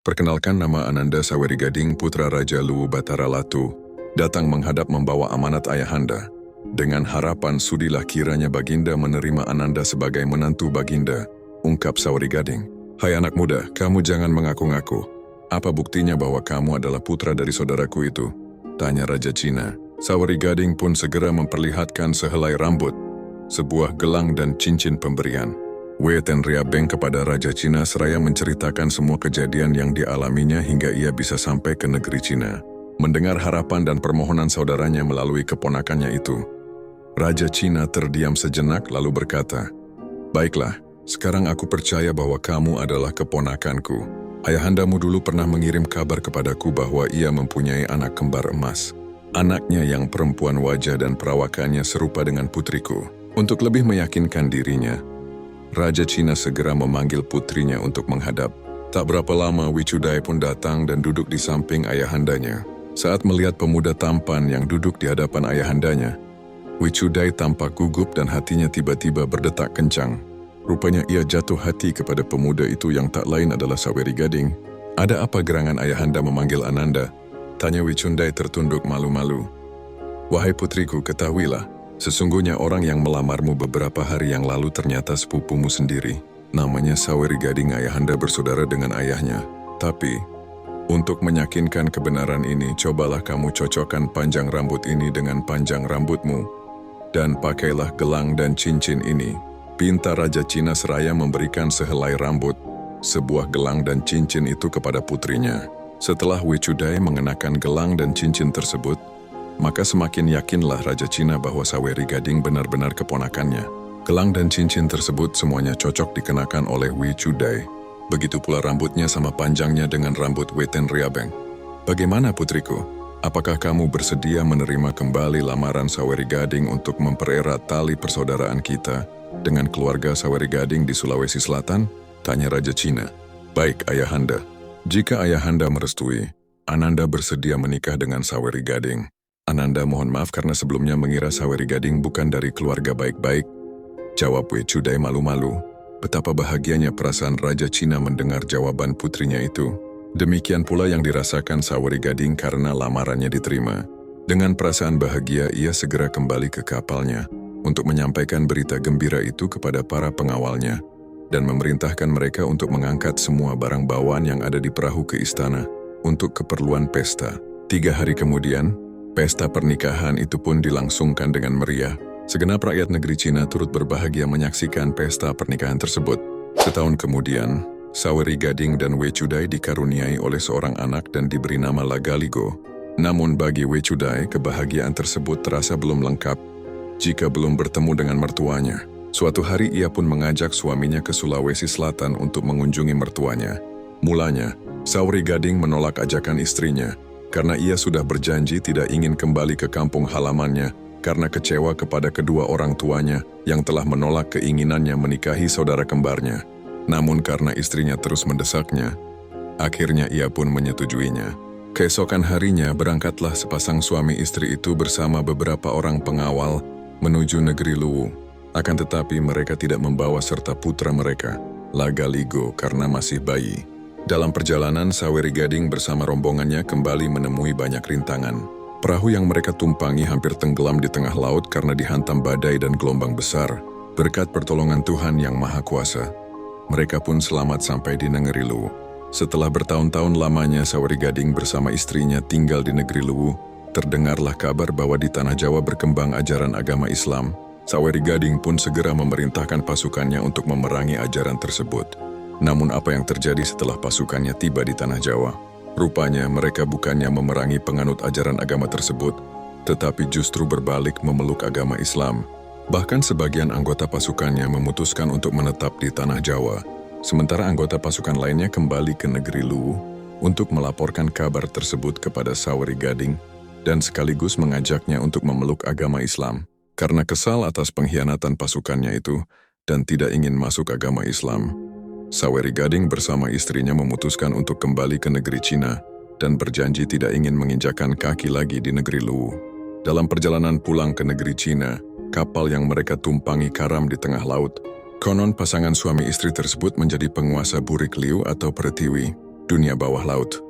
Perkenalkan, nama Ananda Sawerigading, putra Raja Luwu Batara Latu, datang menghadap membawa amanat ayahanda. Dengan harapan sudilah kiranya Baginda menerima Ananda sebagai menantu Baginda, ungkap Sawerigading. Hai anak muda, kamu jangan mengaku-ngaku. Apa buktinya bahwa kamu adalah putra dari saudaraku itu? Tanya Raja Cina. Sawerigading pun segera memperlihatkan sehelai rambut, sebuah gelang dan cincin pemberian. Wei Tenriabeng kepada Raja Cina seraya menceritakan semua kejadian yang dialaminya hingga ia bisa sampai ke negeri Cina. Mendengar harapan dan permohonan saudaranya melalui keponakannya itu, Raja Cina terdiam sejenak lalu berkata, "Baiklah, sekarang aku percaya bahwa kamu adalah keponakanku. Ayahandamu dulu pernah mengirim kabar kepadaku bahwa ia mempunyai anak kembar emas. Anaknya yang perempuan wajah dan perawakannya serupa dengan putriku." Untuk lebih meyakinkan dirinya, Raja Cina segera memanggil putrinya untuk menghadap. Tak berapa lama Wicudai pun datang dan duduk di samping ayahandanya. Saat melihat pemuda tampan yang duduk di hadapan ayahandanya, Wicudai tampak gugup dan hatinya tiba-tiba berdetak kencang. Rupanya ia jatuh hati kepada pemuda itu yang tak lain adalah Sawerigading. "Ada apa gerangan ayahanda memanggil Ananda?" tanya Wicudai tertunduk malu-malu. "Wahai putriku, ketahuilah, sesungguhnya orang yang melamarmu beberapa hari yang lalu ternyata sepupumu sendiri. Namanya Sawerigading, ayahanda bersaudara dengan ayahnya. Tapi, untuk meyakinkan kebenaran ini, cobalah kamu cocokkan panjang rambut ini dengan panjang rambutmu, dan pakailah gelang dan cincin ini." Pinta Raja Cina seraya memberikan sehelai rambut, sebuah gelang dan cincin itu kepada putrinya. Setelah Wicudai mengenakan gelang dan cincin tersebut, maka semakin yakinlah Raja Cina bahwa Sawerigading benar-benar keponakannya. Gelang dan cincin tersebut semuanya cocok dikenakan oleh Wicudai. Begitu pula rambutnya sama panjangnya dengan rambut Wei Tenriabeng. "Bagaimana putriku? Apakah kamu bersedia menerima kembali lamaran Sawerigading untuk mempererat tali persaudaraan kita dengan keluarga Sawerigading di Sulawesi Selatan?" tanya Raja Cina. "Baik, ayahanda. Jika ayahanda merestui, Ananda bersedia menikah dengan Sawerigading." "Ananda mohon maaf karena sebelumnya mengira Sawerigading bukan dari keluarga baik-baik," jawab Wicudai malu-malu. Betapa bahagianya perasaan Raja Cina mendengar jawaban putrinya itu. Demikian pula yang dirasakan Sawerigading karena lamarannya diterima. Dengan perasaan bahagia, ia segera kembali ke kapalnya untuk menyampaikan berita gembira itu kepada para pengawalnya dan memerintahkan mereka untuk mengangkat semua barang bawaan yang ada di perahu ke istana untuk keperluan pesta. 3 hari kemudian, pesta pernikahan itu pun dilangsungkan dengan meriah. Segenap rakyat negeri Cina turut berbahagia menyaksikan pesta pernikahan tersebut. Setahun kemudian, Sawerigading dan Wicudai dikaruniai oleh seorang anak dan diberi nama Lagaligo. Namun bagi Wicudai, kebahagiaan tersebut terasa belum lengkap jika belum bertemu dengan mertuanya. Suatu hari ia pun mengajak suaminya ke Sulawesi Selatan untuk mengunjungi mertuanya. Mulanya, Sawerigading menolak ajakan istrinya, karena ia sudah berjanji tidak ingin kembali ke kampung halamannya karena kecewa kepada kedua orang tuanya yang telah menolak keinginannya menikahi saudara kembarnya. Namun karena istrinya terus mendesaknya, akhirnya ia pun menyetujuinya. Keesokan harinya berangkatlah sepasang suami istri itu bersama beberapa orang pengawal menuju negeri Luwu. Akan tetapi mereka tidak membawa serta putra mereka, Lagaligo, karena masih bayi. Dalam perjalanan, Sawerigading bersama rombongannya kembali menemui banyak rintangan. Perahu yang mereka tumpangi hampir tenggelam di tengah laut karena dihantam badai dan gelombang besar. Berkat pertolongan Tuhan yang Maha Kuasa, mereka pun selamat sampai di negeri Luwu. Setelah bertahun-tahun lamanya Sawerigading bersama istrinya tinggal di negeri Luwu, terdengarlah kabar bahwa di tanah Jawa berkembang ajaran agama Islam. Sawerigading pun segera memerintahkan pasukannya untuk memerangi ajaran tersebut. Namun apa yang terjadi setelah pasukannya tiba di tanah Jawa? Rupanya mereka bukannya memerangi penganut ajaran agama tersebut, tetapi justru berbalik memeluk agama Islam. Bahkan sebagian anggota pasukannya memutuskan untuk menetap di tanah Jawa, sementara anggota pasukan lainnya kembali ke negeri Luwu untuk melaporkan kabar tersebut kepada Sawerigading dan sekaligus mengajaknya untuk memeluk agama Islam. Karena kesal atas pengkhianatan pasukannya itu dan tidak ingin masuk agama Islam, Sawerigading bersama istrinya memutuskan untuk kembali ke negeri Cina dan berjanji tidak ingin menginjakan kaki lagi di negeri Luwu. Dalam perjalanan pulang ke negeri Cina, kapal yang mereka tumpangi karam di tengah laut. Konon pasangan suami istri tersebut menjadi penguasa Burik Liu atau Pertiwi. dunia bawah laut.